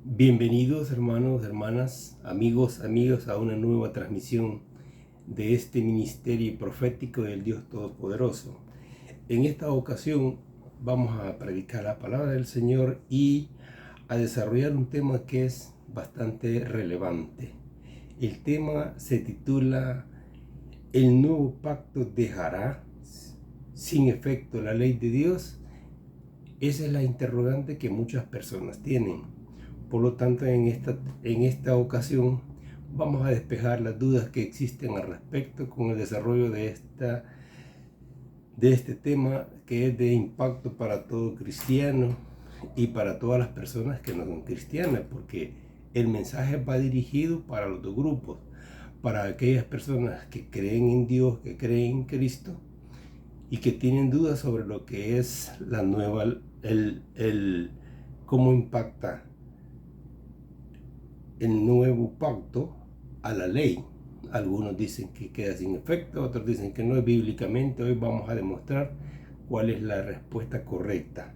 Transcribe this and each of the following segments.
Bienvenidos hermanos, hermanas, amigos, amigas a una nueva transmisión de este ministerio profético del Dios Todopoderoso. En esta ocasión vamos a predicar la palabra del Señor y a desarrollar un tema que es bastante relevante. El tema se titula ¿El nuevo pacto dejará sin efecto la ley de Dios? Esa es la interrogante que muchas personas tienen. Por lo tanto, en esta ocasión vamos a despejar las dudas que existen al respecto con el desarrollo de este tema que es de impacto para todo cristiano y para todas las personas que no son cristianas, porque el mensaje va dirigido para los dos grupos, para aquellas personas que creen en Dios, que creen en Cristo y que tienen dudas sobre lo que es la nueva, cómo impacta el nuevo pacto a la ley. Algunos dicen que queda sin efecto, otros dicen que no es bíblicamente. Hoy vamos a demostrar cuál es la respuesta correcta.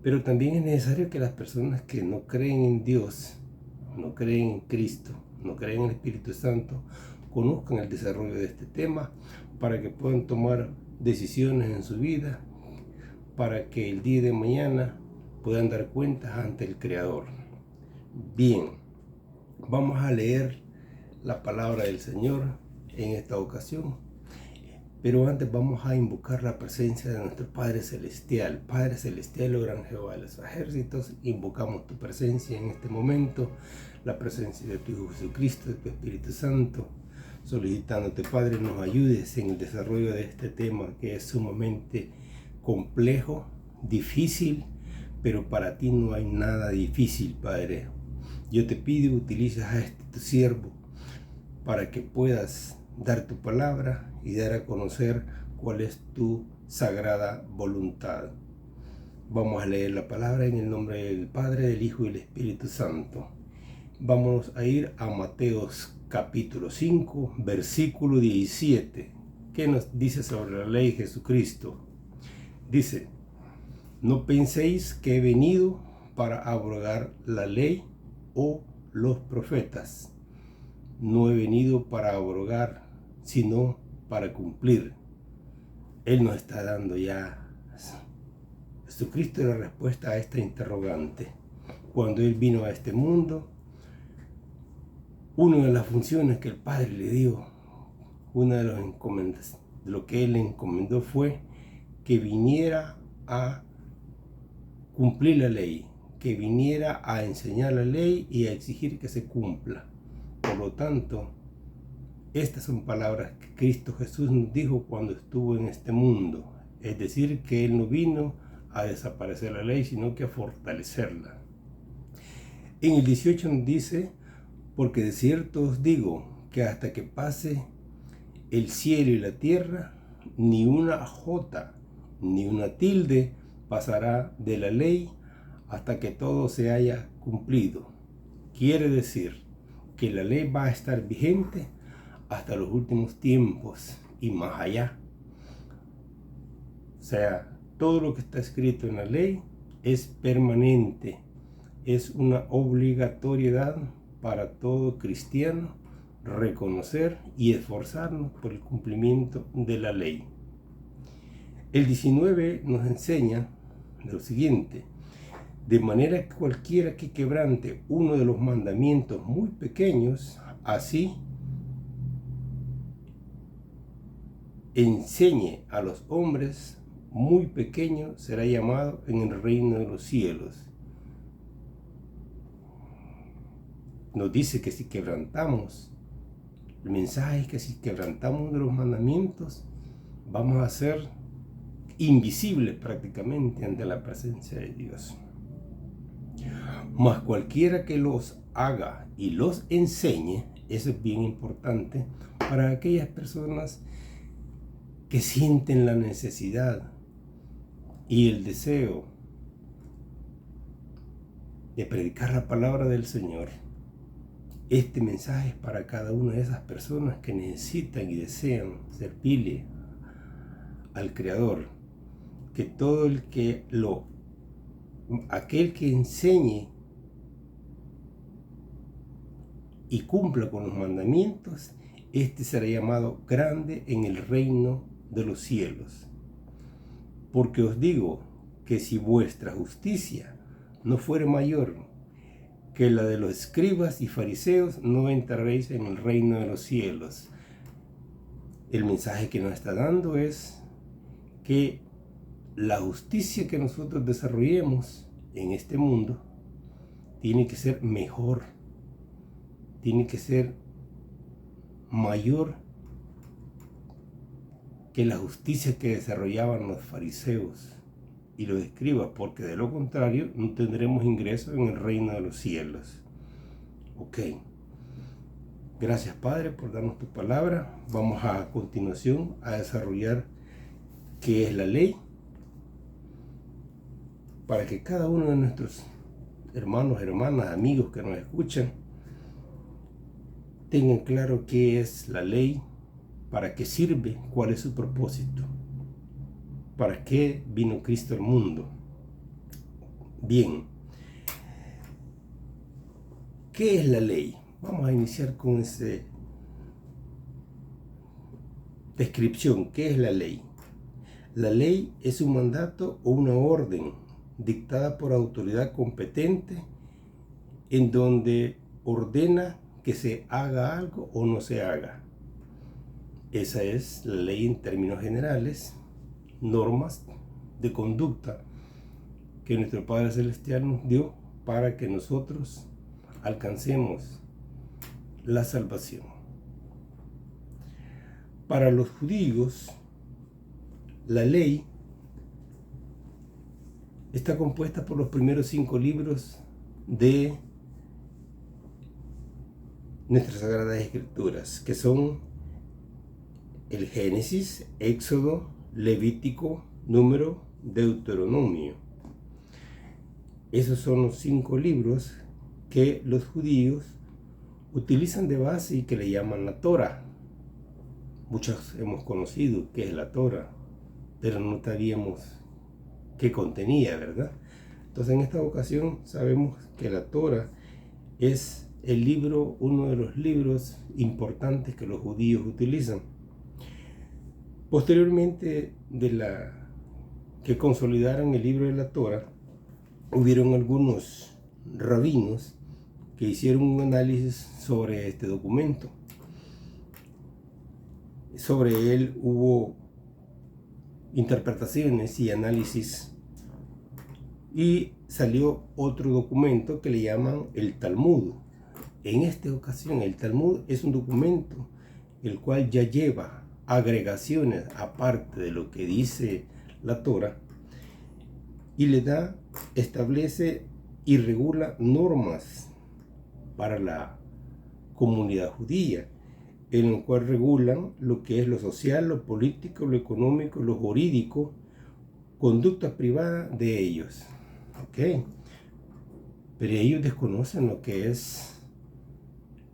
Pero también es necesario que las personas que no creen en Dios, no creen en Cristo, no creen en el Espíritu Santo, conozcan el desarrollo de este tema para que puedan tomar decisiones en su vida, para que el día de mañana puedan dar cuentas ante el Creador. Bien, vamos a leer la palabra del Señor en esta ocasión, pero antes vamos a invocar la presencia de nuestro Padre Celestial. Padre Celestial, oh gran Jehová de los ejércitos, invocamos tu presencia en este momento, la presencia de tu Hijo Jesucristo, de tu Espíritu Santo, solicitándote, Padre, nos ayudes en el desarrollo de este tema que es sumamente complejo, difícil, pero para ti no hay nada difícil, Padre. Yo te pido, utilices a este tu siervo para que puedas dar tu palabra y dar a conocer cuál es tu sagrada voluntad. Vamos a leer la palabra en el nombre del Padre, del Hijo y del Espíritu Santo. Vamos a ir a Mateos capítulo 5, versículo 17. ¿Qué nos dice sobre la ley de Jesucristo? Dice: no penséis que he venido para abrogar la ley o los profetas. No he venido para abrogar, sino para cumplir. Él nos está dando ya, Jesucristo, la respuesta a esta interrogante. Cuando Él vino a este mundo, una de las funciones que el Padre le dio, una de las encomendas, de lo que Él le encomendó, fue que viniera a cumplir la ley, que viniera a enseñar la ley y a exigir que se cumpla. Por lo tanto, estas son palabras que Cristo Jesús nos dijo cuando estuvo en este mundo. Es decir, que Él no vino a desaparecer la ley, sino que a fortalecerla. En el 18 nos dice: porque de cierto os digo que hasta que pase el cielo y la tierra, ni una jota ni una tilde pasará de la ley hasta que todo se haya cumplido. Quiere decir que la ley va a estar vigente hasta los últimos tiempos y más allá. O sea, todo lo que está escrito en la ley es permanente, es una obligatoriedad para todo cristiano reconocer y esforzarnos por el cumplimiento de la ley. El 19 nos enseña lo siguiente: de manera que cualquiera que quebrante uno de los mandamientos muy pequeños, así enseñe a los hombres, muy pequeño será llamado en el reino de los cielos. Nos dice que si quebrantamos, el mensaje es que si quebrantamos uno de los mandamientos, vamos a ser invisibles prácticamente ante la presencia de Dios. Mas cualquiera que los haga y los enseñe, eso es bien importante para aquellas personas que sienten la necesidad y el deseo de predicar la palabra del Señor. Este mensaje es para cada una de esas personas que necesitan y desean servirle al Creador. Que todo aquel que enseñe y cumpla con los mandamientos, este será llamado grande en el reino de los cielos. Porque os digo que si vuestra justicia no fuere mayor que la de los escribas y fariseos, no entraréis en el reino de los cielos. El mensaje que nos está dando es que la justicia que nosotros desarrollemos en este mundo tiene que ser mejor, tiene que ser mayor que la justicia que desarrollaban los fariseos y los escribas, porque de lo contrario no tendremos ingreso en el reino de los cielos. Ok. Gracias, Padre, por darnos tu palabra. Vamos a continuación a desarrollar qué es la ley, para que cada uno de nuestros hermanos, hermanas, amigos que nos escuchan tengan claro qué es la ley, para qué sirve, cuál es su propósito, para qué vino Cristo al mundo. Bien, ¿qué es la ley? Vamos a iniciar con esa descripción. ¿Qué es la ley? La ley es un mandato o una orden dictada por autoridad competente en donde ordena que se haga algo o no se haga. Esa es la ley en términos generales, normas de conducta que nuestro Padre Celestial nos dio para que nosotros alcancemos la salvación. Para los judíos, la ley está compuesta por los primeros 5 libros de nuestras Sagradas Escrituras, que son el Génesis, Éxodo, Levítico, Número, Deuteronomio. Esos son los 5 libros que los judíos utilizan de base y que le llaman la Torah. Muchos hemos conocido qué es la Torah, pero no sabíamos qué contenía, ¿verdad? Entonces en esta ocasión sabemos que la Torah es el libro, uno de los libros importantes que los judíos utilizan. Posteriormente que consolidaron el libro de la Torah, hubieron algunos rabinos que hicieron un análisis sobre este documento. Sobre él hubo interpretaciones y análisis, y salió otro documento que le llaman el Talmud. En esta ocasión el Talmud es un documento el cual ya lleva agregaciones aparte de lo que dice la Torah, y establece y regula normas para la comunidad judía, en el cual regulan lo que es lo social, lo político, lo económico, lo jurídico, conducta privada de ellos. ¿Ok? Pero ellos desconocen lo que es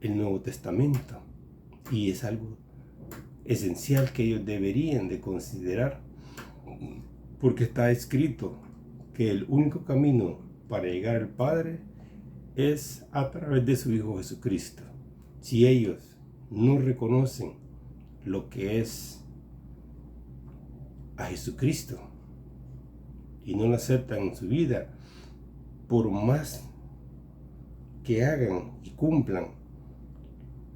el Nuevo Testamento, y es algo esencial que ellos deberían de considerar, porque está escrito que el único camino para llegar al Padre es a través de su Hijo Jesucristo. Si ellos no reconocen lo que es a Jesucristo y no lo aceptan en su vida, por más que hagan y cumplan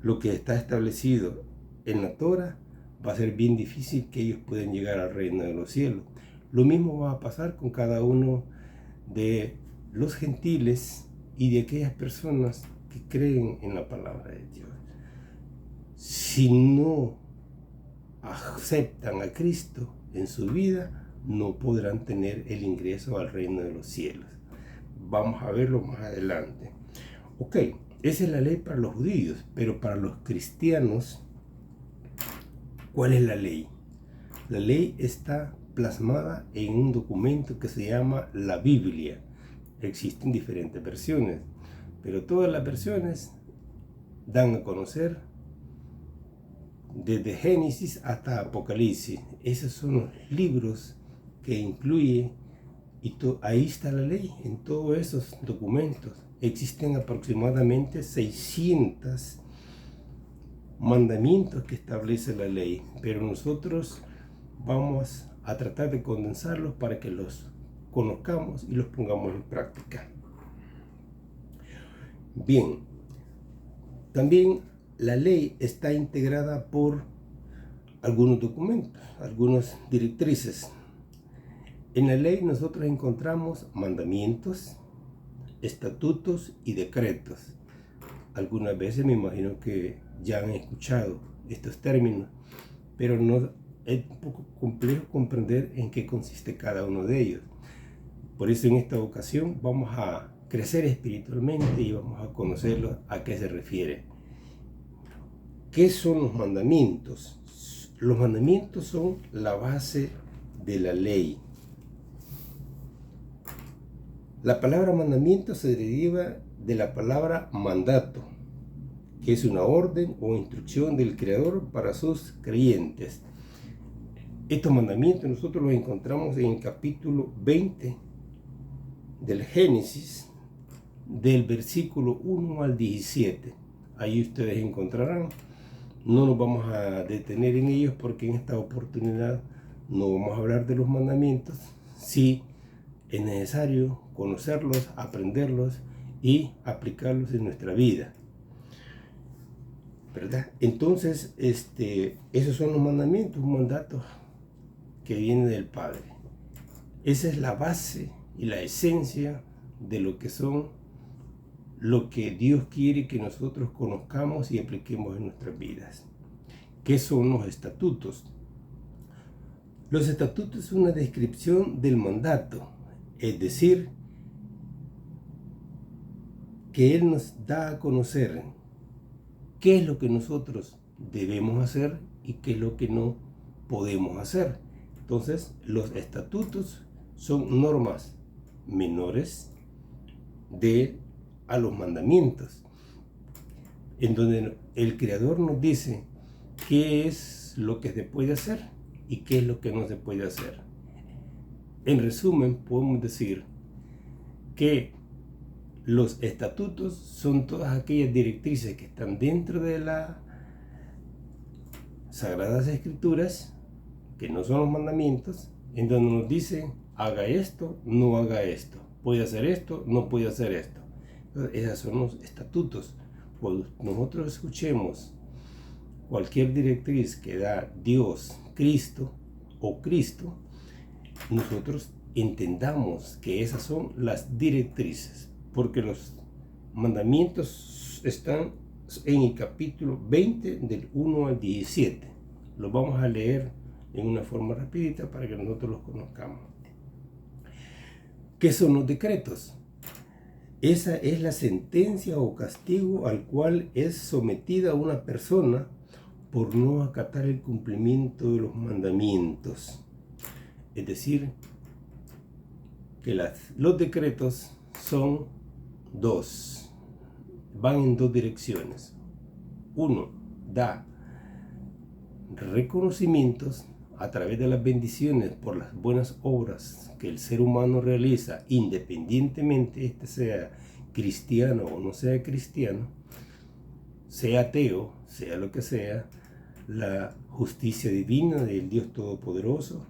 lo que está establecido en la Torah, va a ser bien difícil que ellos puedan llegar al reino de los cielos. Lo mismo va a pasar con cada uno de los gentiles y de aquellas personas que creen en la palabra de Dios. Si no aceptan a Cristo en su vida, no podrán tener el ingreso al reino de los cielos. Vamos a verlo más adelante. Ok, esa es la ley para los judíos, pero para los cristianos, ¿cuál es la ley? La ley está plasmada en un documento que se llama la Biblia. Existen diferentes versiones, pero todas las versiones dan a conocer desde Génesis hasta Apocalipsis. Esos son los libros que incluye Y ahí está la ley, en todos esos documentos. Existen aproximadamente 600 mandamientos que establece la ley, pero nosotros vamos a tratar de condensarlos para que los conozcamos y los pongamos en práctica. Bien, también la ley está integrada por algunos documentos, algunas directrices. En la ley nosotros encontramos mandamientos, estatutos y decretos. Algunas veces me imagino que ya han escuchado estos términos, pero no es un poco complejo comprender en qué consiste cada uno de ellos. Por eso en esta ocasión vamos a crecer espiritualmente y vamos a conocerlos a qué se refiere. ¿Qué son los mandamientos? Los mandamientos son la base de la ley. La palabra mandamiento se deriva de la palabra mandato, que es una orden o instrucción del Creador para sus creyentes. Estos mandamientos nosotros los encontramos en el capítulo 20 del Génesis, del versículo 1 al 17. Ahí ustedes encontrarán. No nos vamos a detener en ellos porque en esta oportunidad no vamos a hablar de los mandamientos. Sí, es necesario conocerlos, aprenderlos y aplicarlos en nuestra vida, ¿verdad? Entonces, esos son los mandamientos, un mandato que viene del Padre. Esa es la base y la esencia de lo que son, lo que Dios quiere que nosotros conozcamos y apliquemos en nuestras vidas. ¿Qué son los estatutos? Los estatutos son una descripción del mandato, es decir, que Él nos da a conocer qué es lo que nosotros debemos hacer y qué es lo que no podemos hacer. Entonces, los estatutos son normas menores a los mandamientos, en donde el Creador nos dice qué es lo que se puede hacer y qué es lo que no se puede hacer. En resumen, podemos decir que los estatutos son todas aquellas directrices que están dentro de las Sagradas Escrituras, que no son los mandamientos, en donde nos dicen haga esto, no haga esto, puede hacer esto, no puede hacer esto. Entonces, esos son los estatutos. Cuando nosotros escuchemos cualquier directriz que da Dios, Cristo o Cristo, nosotros entendamos que esas son las directrices, porque los mandamientos están en el capítulo 20 del 1 al 17. Los vamos a leer en una forma rapidita para que nosotros los conozcamos. ¿Qué son los decretos? Esa es la sentencia o castigo al cual es sometida una persona por no acatar el cumplimiento de los mandamientos. Es decir, que los decretos son dos, van en dos direcciones. Uno, da reconocimientos a través de las bendiciones por las buenas obras que el ser humano realiza, independientemente sea cristiano o no sea cristiano, sea ateo, sea lo que sea. La justicia divina del Dios Todopoderoso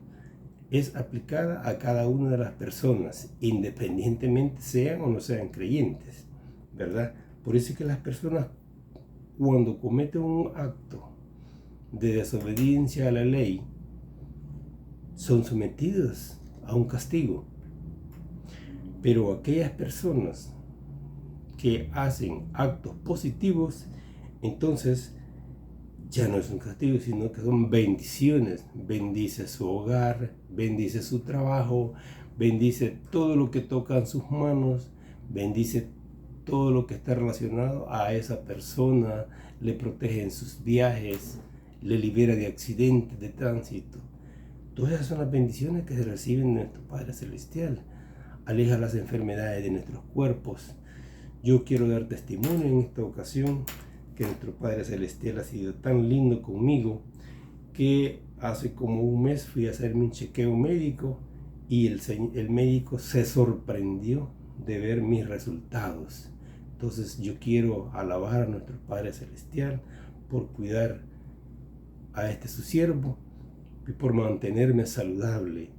es aplicada a cada una de las personas, independientemente sean o no sean creyentes, ¿verdad? Por eso es que las personas, cuando cometen un acto de desobediencia a la ley, son sometidos a un castigo. Pero aquellas personas que hacen actos positivos, entonces ya no es un castigo, sino que son bendiciones. Bendice su hogar, bendice su trabajo, bendice todo lo que tocan sus manos, bendice todo lo que está relacionado a esa persona, le protege en sus viajes, le libera de accidentes de tránsito. Todas esas son las bendiciones que se reciben de nuestro Padre Celestial. Aleja las enfermedades de nuestros cuerpos. Yo quiero dar testimonio en esta ocasión que nuestro Padre Celestial ha sido tan lindo conmigo, que hace como un mes fui a hacerme un chequeo médico y el médico se sorprendió de ver mis resultados. Entonces yo quiero alabar a nuestro Padre Celestial por cuidar a su siervo y por mantenerme saludable.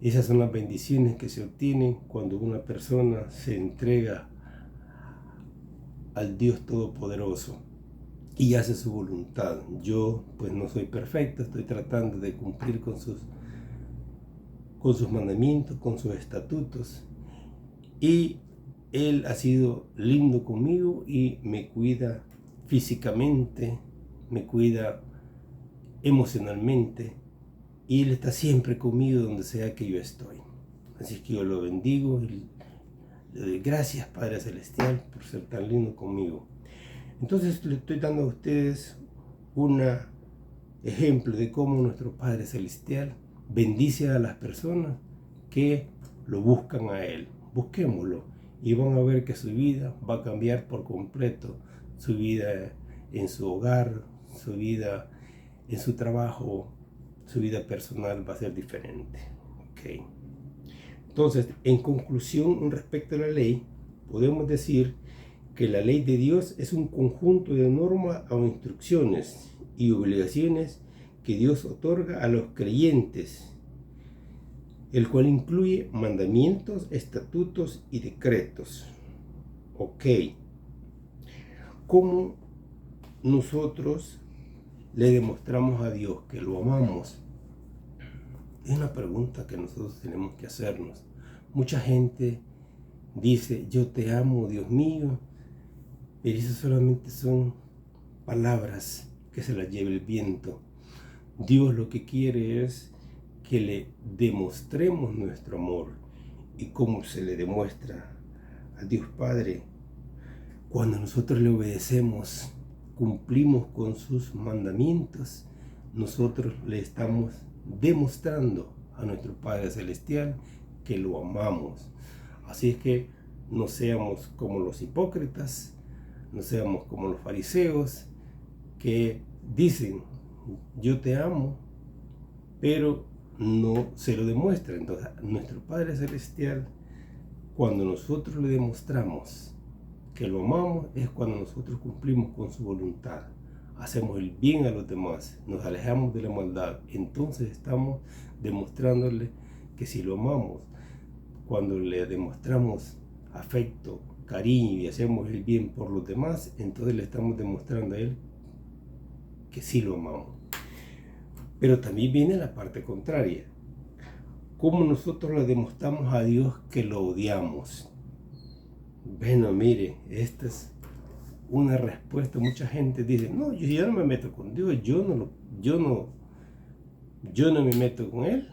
Esas son las bendiciones que se obtienen cuando una persona se entrega al Dios Todopoderoso y hace su voluntad. Yo pues no soy perfecto, estoy tratando de cumplir con sus mandamientos, con sus estatutos, y Él ha sido lindo conmigo y me cuida físicamente, me cuida emocionalmente, y Él está siempre conmigo donde sea que yo estoy. Así que yo lo bendigo y le doy gracias, Padre Celestial, por ser tan lindo conmigo. Entonces le estoy dando a ustedes un ejemplo de cómo nuestro Padre Celestial bendice a las personas que lo buscan a Él. Busquémoslo y van a ver que su vida va a cambiar por completo. Su vida en su hogar, su vida en su trabajo, su vida personal va a ser diferente. Okay. Entonces, en conclusión, respecto a la ley, podemos decir que la ley de Dios es un conjunto de normas o instrucciones y obligaciones que Dios otorga a los creyentes, el cual incluye mandamientos, estatutos y decretos. Ok. ¿Cómo nosotros le demostramos a Dios que lo amamos? Es una pregunta que nosotros tenemos que hacernos. Mucha gente dice, yo te amo, Dios mío, pero eso solamente son palabras que se las lleva el viento. Dios lo que quiere es que le demostremos nuestro amor. ¿Y cómo se le demuestra a Dios Padre? Cuando nosotros le obedecemos, cumplimos con sus mandamientos, nosotros le estamos demostrando a nuestro Padre Celestial que lo amamos. Así es que no seamos como los hipócritas, no seamos como los fariseos que dicen, yo te amo, pero no se lo demuestran. Entonces, nuestro Padre Celestial, cuando nosotros le demostramos que lo amamos, es cuando nosotros cumplimos con su voluntad, hacemos el bien a los demás, nos alejamos de la maldad. Entonces estamos demostrándole que si lo amamos. Cuando le demostramos afecto, cariño y hacemos el bien por los demás, entonces le estamos demostrando a Él que sí lo amamos. Pero también viene la parte contraria. ¿Cómo nosotros le demostramos a Dios que lo odiamos? Bueno, mire, esta es una respuesta. Mucha gente dice, no, yo ya no me meto con Dios, yo no me meto con Él,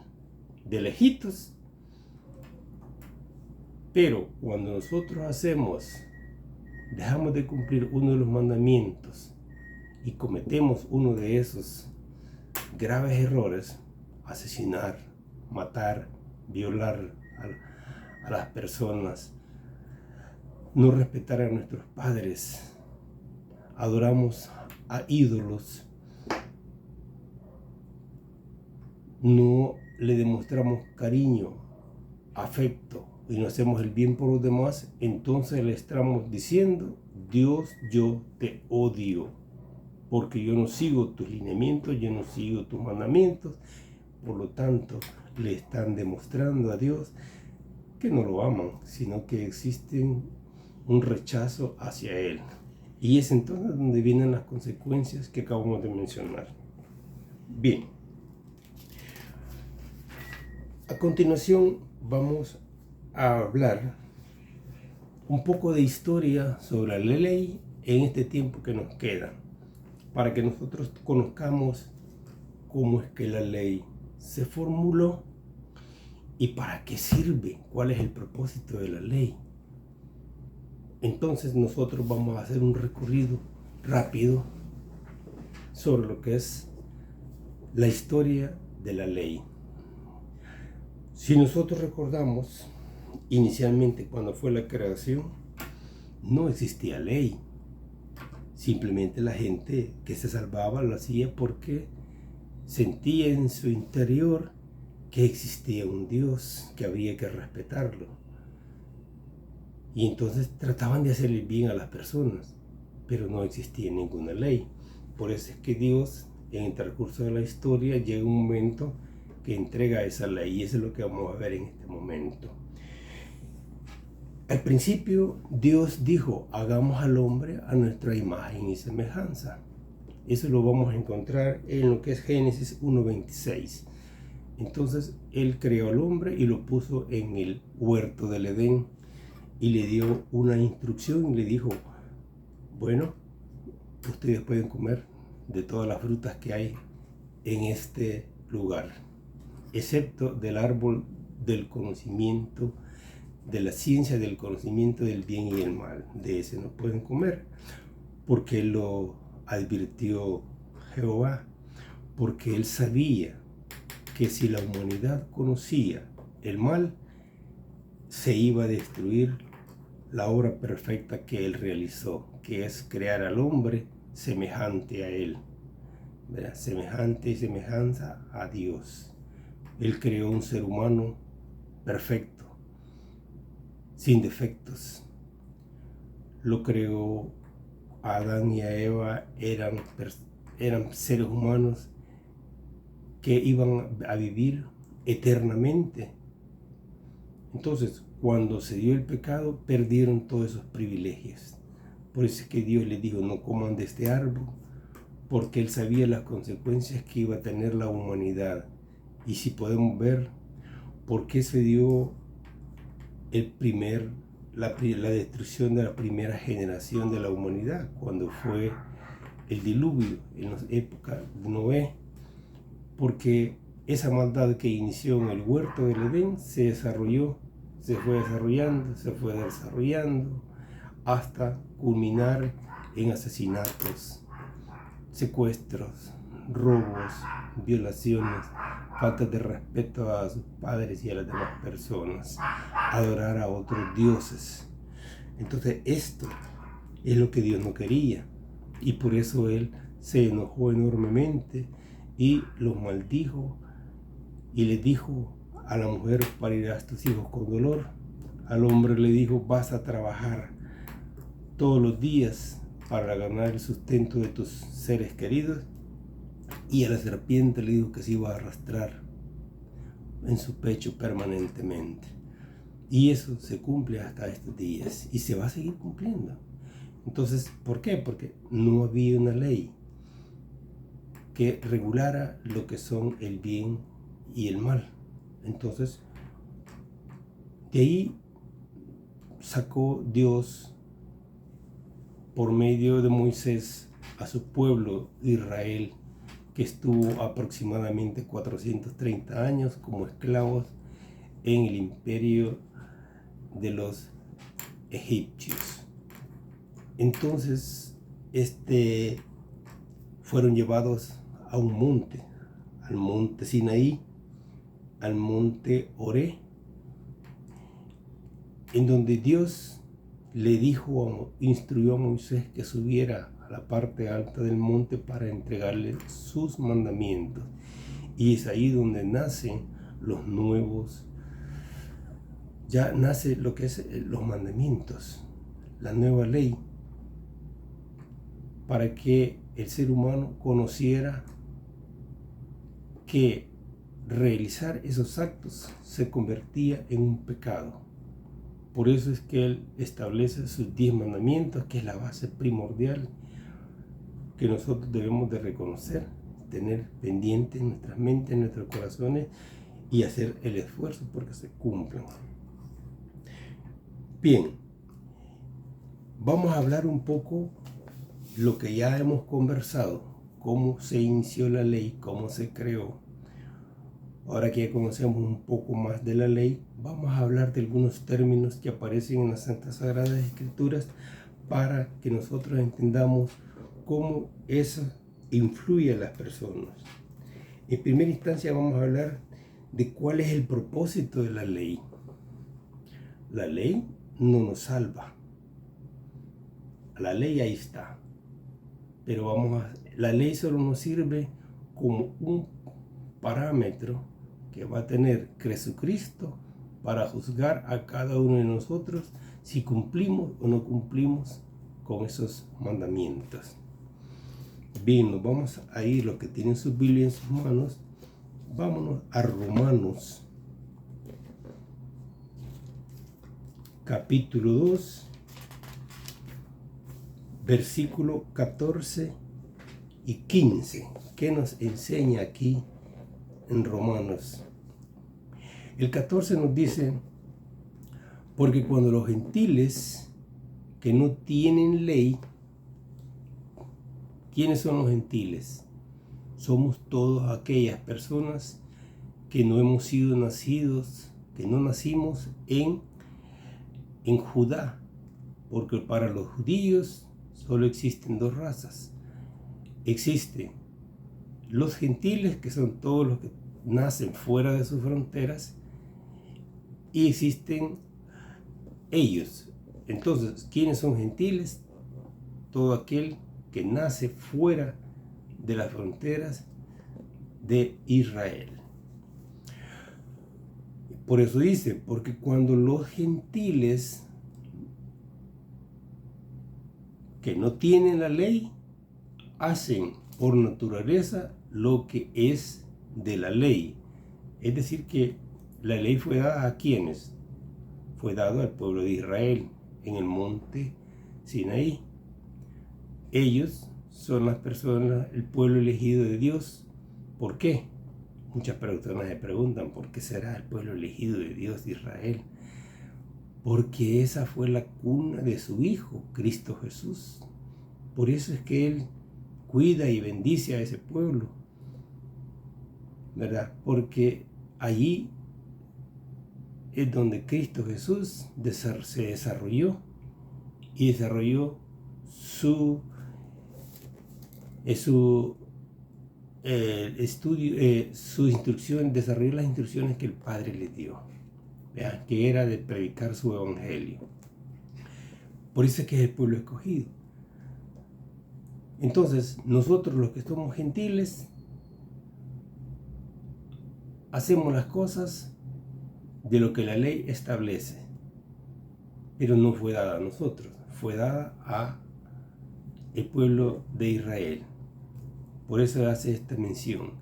de lejitos. Pero cuando nosotros dejamos de cumplir uno de los mandamientos y cometemos uno de esos graves errores, asesinar, matar, violar a las personas, no respetar a nuestros padres, adoramos a ídolos, no le demostramos cariño, afecto y no hacemos el bien por los demás, entonces le estamos diciendo, Dios, yo te odio, porque yo no sigo tus lineamientos, yo no sigo tus mandamientos. Por lo tanto, le están demostrando a Dios que no lo aman, sino que existe un rechazo hacia Él. Y es entonces donde vienen las consecuencias que acabamos de mencionar. Bien. A continuación vamos a hablar un poco de historia sobre la ley en este tiempo que nos queda, para que nosotros conozcamos cómo es que la ley se formuló y para qué sirve, cuál es el propósito de la ley. Entonces nosotros vamos a hacer un recorrido rápido sobre lo que es la historia de la ley. Si nosotros recordamos, inicialmente cuando fue la creación, no existía ley. Simplemente la gente que se salvaba lo hacía porque sentía en su interior que existía un Dios, que había que respetarlo. Y entonces trataban de hacerle bien a las personas, pero no existía ninguna ley. Por eso es que Dios, en el transcurso de la historia, llega un momento que entrega esa ley, y eso es lo que vamos a ver en este momento. Al principio, Dios dijo, hagamos al hombre a nuestra imagen y semejanza. Eso lo vamos a encontrar en lo que es Génesis 1:26. Entonces, Él creó al hombre y lo puso en el huerto del Edén y le dio una instrucción y le dijo, bueno, ustedes pueden comer de todas las frutas que hay en este lugar, excepto del árbol del conocimiento, de la ciencia del conocimiento del bien y el mal. De ese no pueden comer, porque lo advirtió Jehová, porque él sabía que si la humanidad conocía el mal, se iba a destruir la obra perfecta que él realizó, que es crear al hombre semejante a él, ¿verdad? Semejante y semejanza a Dios. Él creó un ser humano perfecto, sin defectos. Lo creó a Adán y a Eva, eran seres humanos que iban a vivir eternamente. Entonces, cuando se dio el pecado, perdieron todos esos privilegios. Por eso es que Dios les dijo, no coman de este árbol, porque Él sabía las consecuencias que iba a tener la humanidad. Y si podemos ver por qué se dio la destrucción de la primera generación de la humanidad, cuando fue el diluvio en la época de Noé, porque esa maldad que inició en el huerto del Edén se desarrolló, se fue desarrollando hasta culminar en asesinatos, secuestros, robos, violaciones, falta de respeto a sus padres y a las demás personas, adorar a otros dioses. Entonces esto es lo que Dios no quería, y por eso Él se enojó enormemente y los maldijo y le dijo a la mujer, parirás tus hijos con dolor. Al hombre le dijo, vas a trabajar todos los días para ganar el sustento de tus seres queridos. Y a la serpiente le dijo que se iba a arrastrar en su pecho permanentemente. Y eso se cumple hasta estos días y se va a seguir cumpliendo. Entonces, ¿por qué? Porque no había una ley que regulara lo que son el bien y el mal. Entonces, de ahí sacó Dios por medio de Moisés a su pueblo Israel, que estuvo aproximadamente 430 años como esclavos en el imperio de los egipcios. Entonces, fueron llevados a un monte, al monte Sinaí, al monte Oré, en donde Dios le instruyó a Moisés que subiera a la parte alta del monte para entregarle sus mandamientos. Y es ahí donde nacen los nuevos, ya nace lo que es los mandamientos, la nueva ley, para que el ser humano conociera que realizar esos actos se convertía en un pecado. Por eso es que Él establece sus 10 mandamientos, que es la base primordial que nosotros debemos de reconocer, tener pendiente en nuestras mentes, en nuestros corazones, y hacer el esfuerzo porque se cumplan. Bien, vamos a hablar un poco lo que ya hemos conversado, cómo se inició la ley, cómo se creó. Ahora que ya conocemos un poco más de la ley, vamos a hablar de algunos términos que aparecen en las Santas Sagradas Escrituras para que nosotros entendamos cómo eso influye a las personas. En primera instancia vamos a hablar de cuál es el propósito de la ley. La ley no nos salva. La ley ahí está. Pero la ley solo nos sirve como un parámetro que va a tener Jesucristo para juzgar a cada uno de nosotros si cumplimos o no cumplimos con esos mandamientos. Bien, nos vamos a ir, los que tienen su Biblia en sus manos, vámonos a Romanos, capítulo 2, versículo 14 y 15. ¿Qué nos enseña aquí en Romanos? El 14 nos dice: porque cuando los gentiles que no tienen ley, ¿quiénes son los gentiles? Somos todas aquellas personas que no hemos sido nacidos, que no nacimos en Judá, porque para los judíos solo existen dos razas. Existen los gentiles, que son todos los que nacen fuera de sus fronteras, y existen ellos. Entonces, ¿quiénes son gentiles? Todo aquel que nace fuera de las fronteras de Israel. Por eso dice, porque cuando los gentiles que no tienen la ley hacen por naturaleza lo que es de la ley. Es decir, que la ley fue dada a quienes? Fue dado al pueblo de Israel en el monte Sinaí. Ellos son las personas, el pueblo elegido de Dios. ¿Por qué? Muchas personas se preguntan, ¿por qué será el pueblo elegido de Dios de Israel? Porque esa fue la cuna de su Hijo, Cristo Jesús. Por eso es que Él cuida y bendice a ese pueblo, ¿verdad? Porque allí es donde Cristo Jesús se desarrolló y desarrolló su instrucción, desarrolló las instrucciones que el Padre le dio, ¿verdad? Que era de predicar su evangelio. Por eso es que es el pueblo escogido. Entonces, nosotros los que somos gentiles, hacemos las cosas de lo que la ley establece, pero no fue dada a nosotros, fue dada a el pueblo de Israel. Por eso hace esta mención.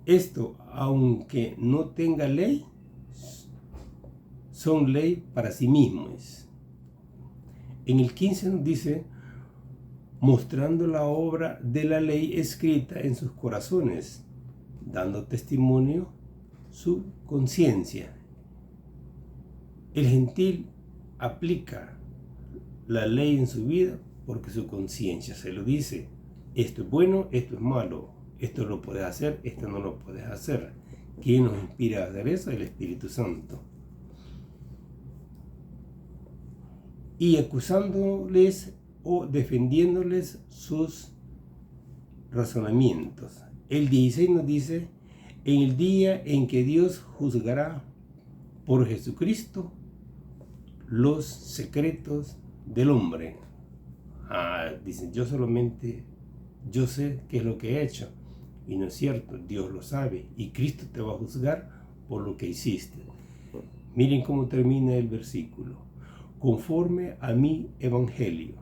Esto, aunque no tenga ley, son ley para sí mismos. En el 15 nos dice: mostrando la obra de la ley escrita en sus corazones, dando testimonio su conciencia. El gentil aplica la ley en su vida porque su conciencia se lo dice. Esto es bueno, esto es malo, esto lo puedes hacer, esto no lo puedes hacer. ¿Quién nos inspira a hacer eso? El Espíritu Santo. Y acusándoles o defendiéndoles sus razonamientos. El 16 nos dice: en el día en que Dios juzgará por Jesucristo los secretos del hombre. Dicen, yo sé qué es lo que he hecho. Y no es cierto, Dios lo sabe. Y Cristo te va a juzgar por lo que hiciste. Miren cómo termina el versículo: conforme a mi evangelio.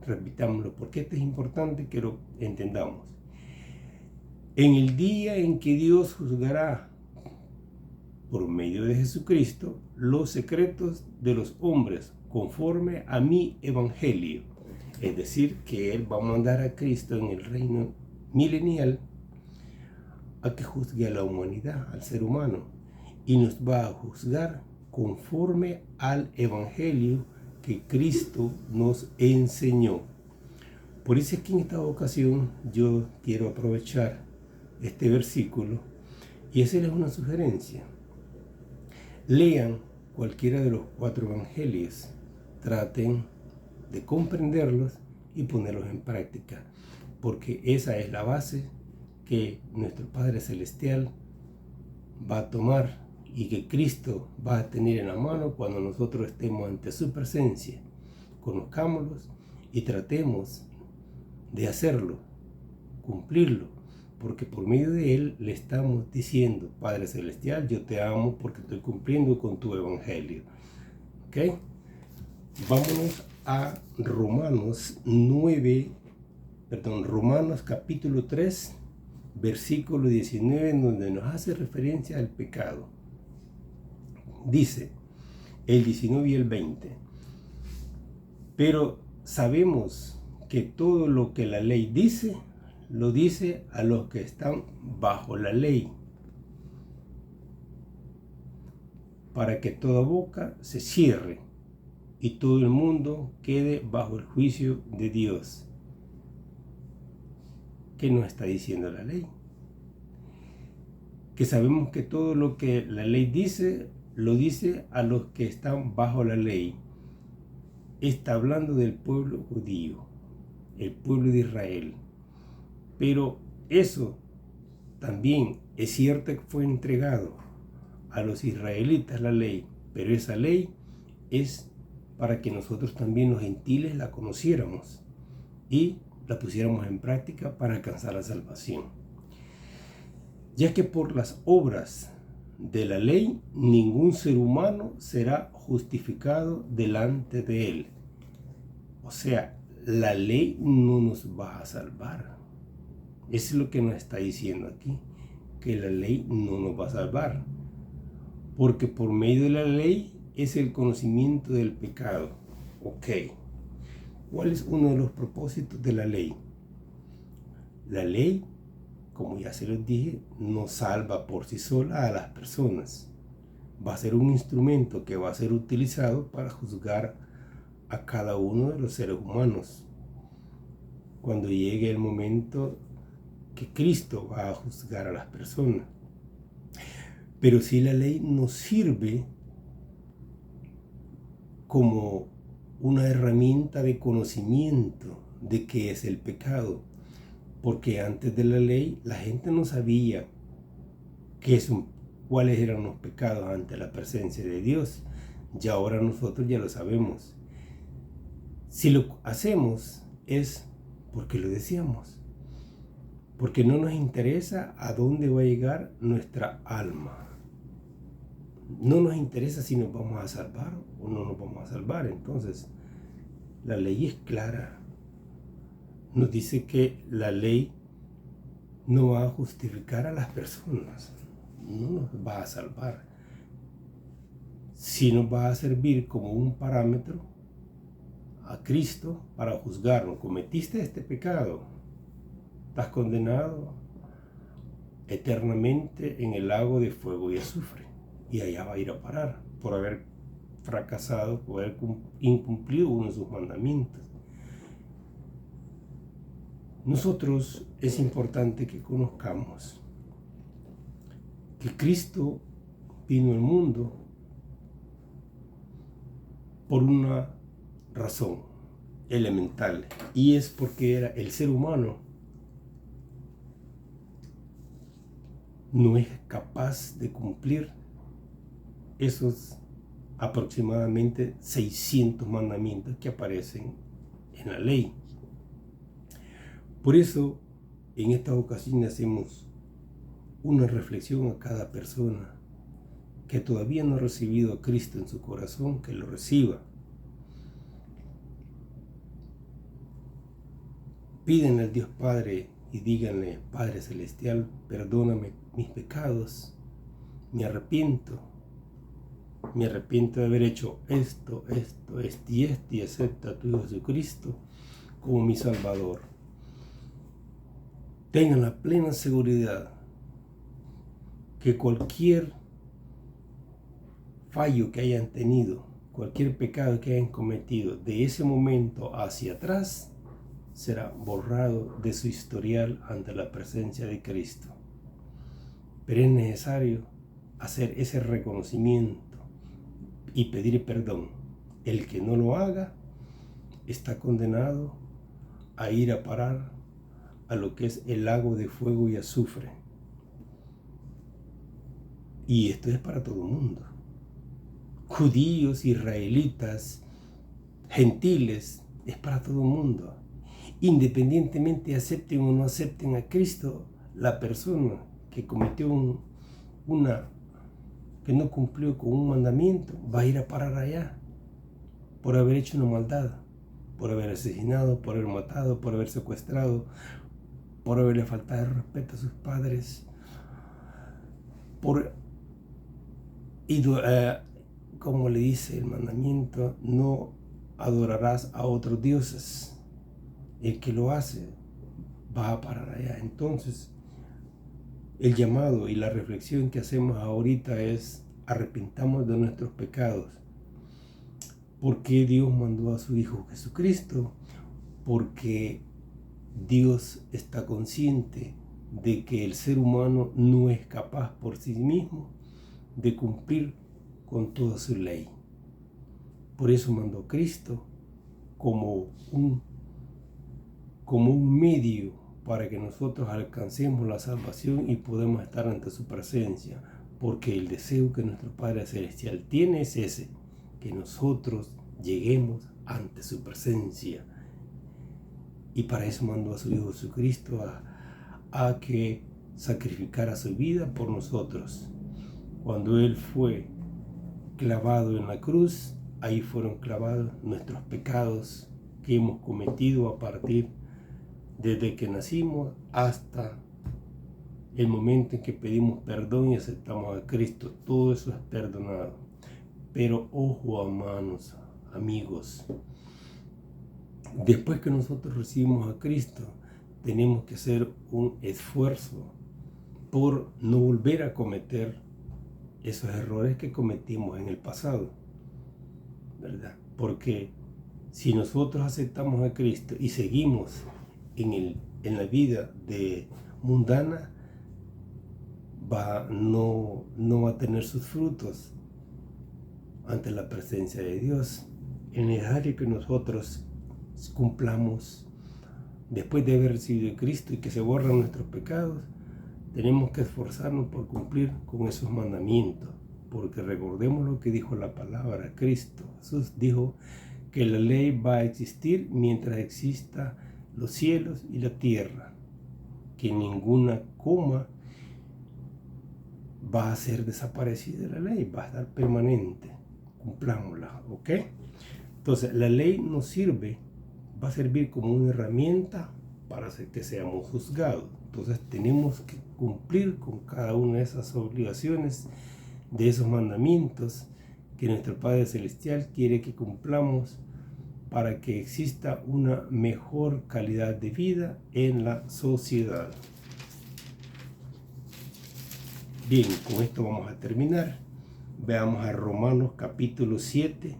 Repitámoslo, porque esto es importante que lo entendamos. En el día en que Dios juzgará por medio de Jesucristo los secretos de los hombres, conforme a mi evangelio. Es decir, que Él va a mandar a Cristo en el reino milenial a que juzgue a la humanidad, al ser humano, y nos va a juzgar conforme al evangelio que Cristo nos enseñó. Por eso es que en esta ocasión yo quiero aprovechar este versículo y hacerles una sugerencia. Lean cualquiera de los 4 evangelios, traten de comprenderlos y ponerlos en práctica, porque esa es la base que nuestro Padre Celestial va a tomar y que Cristo va a tener en la mano cuando nosotros estemos ante su presencia. Conozcámoslos y tratemos de hacerlo, cumplirlo, porque por medio de él le estamos diciendo: Padre Celestial, yo te amo porque estoy cumpliendo con tu evangelio. ¿Ok? Vámonos a Romanos capítulo 3, versículo 19, en donde nos hace referencia al pecado. Dice el 19 y el 20: pero sabemos que todo lo que la ley dice, lo dice a los que están bajo la ley, para que toda boca se cierre y todo el mundo quede bajo el juicio de Dios. ¿Qué nos está diciendo la ley? Que sabemos que todo lo que la ley dice, lo dice a los que están bajo la ley. Está hablando del pueblo judío, el pueblo de Israel. Pero eso también es cierto que fue entregado a los israelitas la ley, pero esa ley es para que nosotros también los gentiles la conociéramos y la pusiéramos en práctica para alcanzar la salvación. Ya que por las obras de la ley ningún ser humano será justificado delante de él. O sea, la ley no nos va a salvar. Eso es lo que nos está diciendo aquí, que la ley no nos va a salvar, porque por medio de la ley es el conocimiento del pecado. Ok, ¿cuál es uno de los propósitos de la ley? La ley, como ya se los dije, no salva por sí sola a las personas. Va a ser un instrumento que va a ser utilizado para juzgar a cada uno de los seres humanos. Cuando llegue el momento que Cristo va a juzgar a las personas. Pero si la ley nos sirve como una herramienta de conocimiento de qué es el pecado, porque antes de la ley la gente no sabía cuáles eran los pecados ante la presencia de Dios. Y ahora nosotros ya lo sabemos. Si lo hacemos es porque lo deseamos, porque no nos interesa a dónde va a llegar nuestra alma. No nos interesa si nos vamos a salvar o no nos vamos a salvar. Entonces, la ley es clara. Nos dice que la ley no va a justificar a las personas, no nos va a salvar. Sí nos va a servir como un parámetro a Cristo para juzgarnos. Cometiste este pecado, estás condenado eternamente en el lago de fuego y azufre, y allá va a ir a parar por haber fracasado, por haber incumplido uno de sus mandamientos. Nosotros es importante que conozcamos que Cristo vino al mundo por una razón elemental, y es porque era el ser humano no es capaz de cumplir esos aproximadamente 600 mandamientos que aparecen en la ley. Por eso, en esta ocasión hacemos una reflexión a cada persona que todavía no ha recibido a Cristo en su corazón, que lo reciba. Pídenle al Dios Padre y díganle: Padre Celestial, perdóname mis pecados, me arrepiento de haber hecho esto y acepta a tu Hijo Jesucristo como mi Salvador. Tengan la plena seguridad que cualquier fallo que hayan tenido, cualquier pecado que hayan cometido de ese momento hacia atrás, será borrado de su historial ante la presencia de Cristo. Pero es necesario hacer ese reconocimiento y pedir perdón. El que no lo haga está condenado a ir a parar a lo que es el lago de fuego y azufre. Y esto es para todo el mundo. Judíos, israelitas, gentiles, es para todo el mundo. Independientemente acepten o no acepten a Cristo, la persona que cometió que no cumplió con un mandamiento, va a ir a parar allá por haber hecho una maldad, por haber asesinado, por haber matado, por haber secuestrado, por haberle faltado el respeto a sus padres, como le dice el mandamiento, no adorarás a otros dioses. El que lo hace va a parar allá. Entonces, el llamado y la reflexión que hacemos ahorita es: arrepintamos de nuestros pecados. ¿Por qué Dios mandó a su Hijo Jesucristo? Porque Dios está consciente de que el ser humano no es capaz por sí mismo de cumplir con toda su ley. Por eso mandó a Cristo como un medio para que nosotros alcancemos la salvación y podamos estar ante su presencia, porque el deseo que nuestro Padre Celestial tiene es ese, que nosotros lleguemos ante su presencia. Y para eso mandó a su Hijo Jesucristo a que sacrificara su vida por nosotros. Cuando Él fue clavado en la cruz, ahí fueron clavados nuestros pecados que hemos cometido a partir desde que nacimos hasta el momento en que pedimos perdón y aceptamos a Cristo. Todo eso es perdonado. Pero ojo, hermanos, amigos, después que nosotros recibimos a Cristo, tenemos que hacer un esfuerzo por no volver a cometer esos errores que cometimos en el pasado, ¿verdad? Porque si nosotros aceptamos a Cristo y seguimos en la vida mundana, no va a tener sus frutos ante la presencia de Dios. Es necesario que nosotros cumplamos, después de haber recibido a Cristo y que se borran nuestros pecados, tenemos que esforzarnos por cumplir con esos mandamientos, porque recordemos lo que dijo la palabra. Cristo Jesús dijo que la ley va a existir mientras exista los cielos y la tierra, que ninguna coma va a ser desaparecida de la ley, va a estar permanente. Cumplámosla, ¿ok? Entonces, la ley nos sirve, va a servir como una herramienta para que seamos juzgados. Entonces, tenemos que cumplir con cada una de esas obligaciones, de esos mandamientos que nuestro Padre Celestial quiere que cumplamos para que exista una mejor calidad de vida en la sociedad. Bien, con esto vamos a terminar. Veamos a Romanos capítulo 7,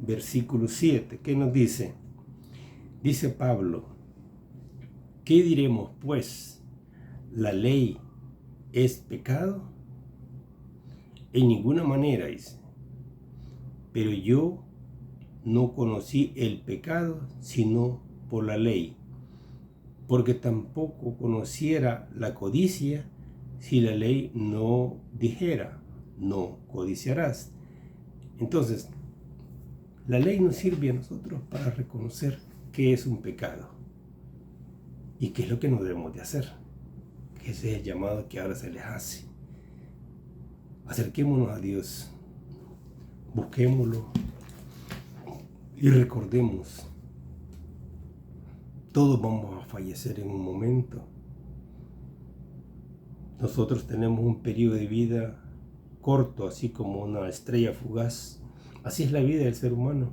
versículo 7. ¿Qué nos dice? Dice Pablo: ¿qué diremos pues? ¿La ley es pecado? En ninguna manera, dice. Pero yo no conocí el pecado sino por la ley, porque tampoco conociera la codicia si la ley no dijera: no codiciarás. Entonces, la ley nos sirve a nosotros para reconocer qué es un pecado y qué es lo que no debemos de hacer, que ese es el llamado que ahora se les hace. Acerquémonos a Dios, busquémoslo y recordemos, todos vamos a fallecer en un momento. Nosotros tenemos un periodo de vida corto, así como una estrella fugaz. Así es la vida del ser humano.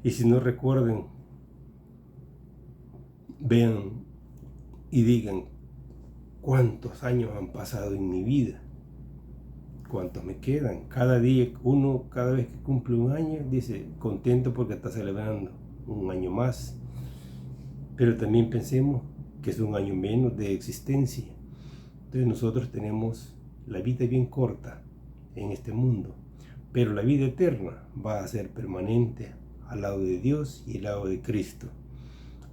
Y si no recuerden, vean y digan: ¿cuántos años han pasado en mi vida? ¿Cuántos me quedan? Cada día, cada vez que cumple un año, dice contento porque está celebrando un año más. Pero también pensemos que es un año menos de existencia. Entonces nosotros tenemos la vida bien corta en este mundo, pero la vida eterna va a ser permanente al lado de Dios y al lado de Cristo.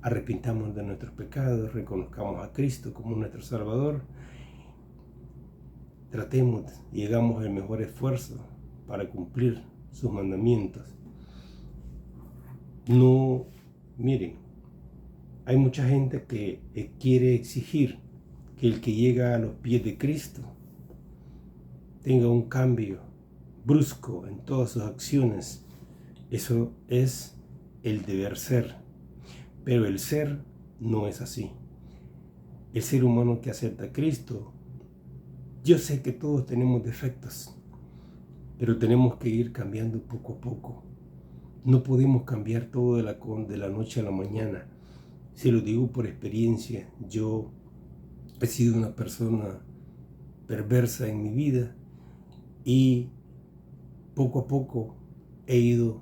Arrepintamos de nuestros pecados, reconozcamos a Cristo como nuestro Salvador, tratemos y hagamos el mejor esfuerzo para cumplir sus mandamientos. Miren, hay mucha gente que quiere exigir que el que llega a los pies de Cristo tenga un cambio brusco en todas sus acciones. Eso es el deber ser, pero el ser no es así. El ser humano que acepta a Cristo, yo sé que todos tenemos defectos, pero tenemos que ir cambiando poco a poco. No podemos cambiar todo de la noche a la mañana. Se lo digo por experiencia. Yo he sido una persona perversa en mi vida y poco a poco he ido,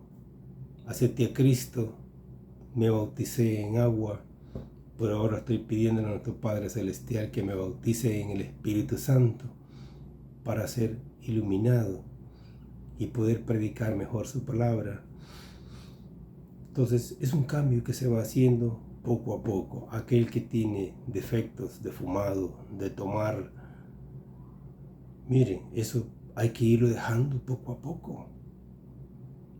acepté a Cristo, me bauticé en agua, pero ahora estoy pidiendo a nuestro Padre Celestial que me bautice en el Espíritu Santo para ser iluminado y poder predicar mejor su palabra. Entonces es un cambio que se va haciendo poco a poco. Aquel que tiene defectos de fumado, de tomar, miren, eso hay que irlo dejando poco a poco.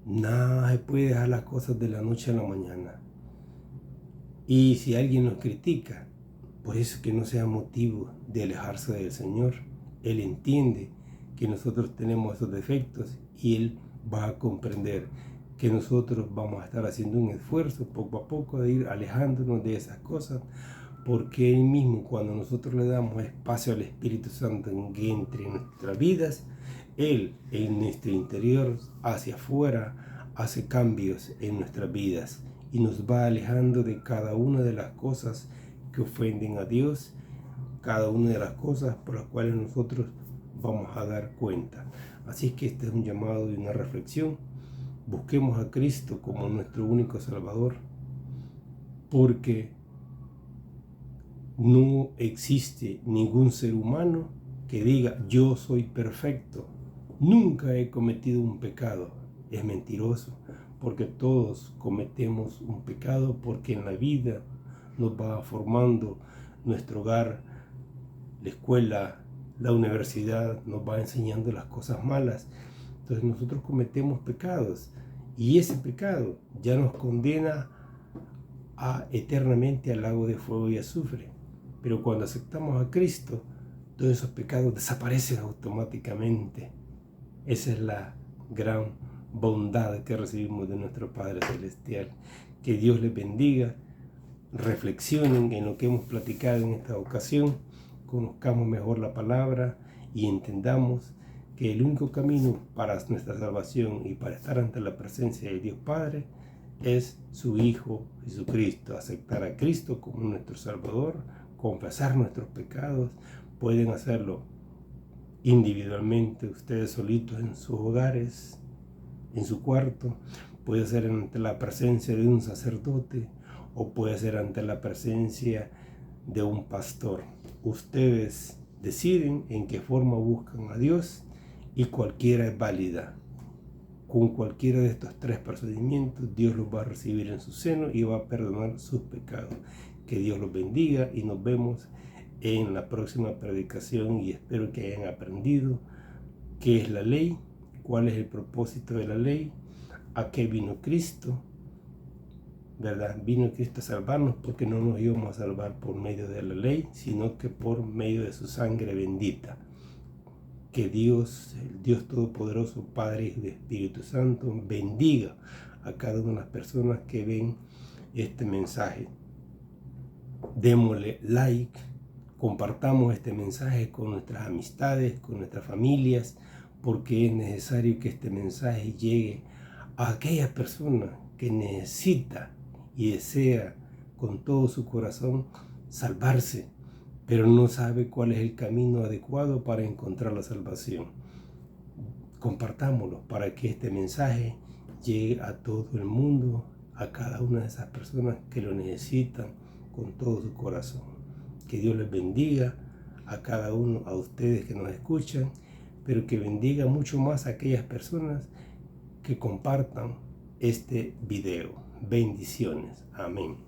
Nada se puede dejar las cosas de la noche a la mañana. Y si alguien nos critica, pues eso que no sea motivo de alejarse del Señor. Él entiende que nosotros tenemos esos defectos y Él va a comprender que nosotros vamos a estar haciendo un esfuerzo poco a poco de ir alejándonos de esas cosas, porque Él mismo, cuando nosotros le damos espacio al Espíritu Santo en que entre en nuestras vidas, Él en nuestro interior, hacia afuera, hace cambios en nuestras vidas y nos va alejando de cada una de las cosas que ofenden a Dios, cada una de las cosas por las cuales nosotros vamos a dar cuenta. Así que este es un llamado y una reflexión. Busquemos a Cristo como nuestro único Salvador, porque no existe ningún ser humano que diga yo soy perfecto, nunca he cometido un pecado. Es mentiroso, porque todos cometemos un pecado, porque en la vida nos va formando nuestro hogar, la escuela, la universidad nos va enseñando las cosas malas. Entonces nosotros cometemos pecados y ese pecado ya nos condena eternamente al lago de fuego y azufre. Pero cuando aceptamos a Cristo, todos esos pecados desaparecen automáticamente. Esa es la gran bondad que recibimos de nuestro Padre Celestial. Que Dios les bendiga. Reflexionen en lo que hemos platicado en esta ocasión, conozcamos mejor la palabra y entendamos que el único camino para nuestra salvación y para estar ante la presencia de Dios Padre es su Hijo Jesucristo. Aceptar a Cristo como nuestro Salvador, confesar nuestros pecados. Pueden hacerlo individualmente, ustedes solitos en sus hogares, en su cuarto. Puede ser ante la presencia de un sacerdote o puede ser ante la presencia de un pastor. Ustedes deciden en qué forma buscan a Dios y cualquiera es válida. Con cualquiera de estos tres procedimientos, Dios los va a recibir en su seno y va a perdonar sus pecados. Que Dios los bendiga y nos vemos en la próxima predicación y espero que hayan aprendido qué es la ley, cuál es el propósito de la ley, a qué vino Cristo, ¿verdad? Vino Cristo a salvarnos porque no nos íbamos a salvar por medio de la ley, sino que por medio de su sangre bendita. Que Dios, el Dios Todopoderoso, Padre y Espíritu Santo, bendiga a cada una de las personas que ven este mensaje. Démosle like, compartamos este mensaje con nuestras amistades, con nuestras familias, porque es necesario que este mensaje llegue a aquella persona que necesita y desea con todo su corazón salvarse, pero no sabe cuál es el camino adecuado para encontrar la salvación. Compartámoslo para que este mensaje llegue a todo el mundo, a cada una de esas personas que lo necesitan con todo su corazón. Que Dios les bendiga a cada uno, a ustedes que nos escuchan, pero que bendiga mucho más a aquellas personas que compartan este video. Bendiciones. Amén.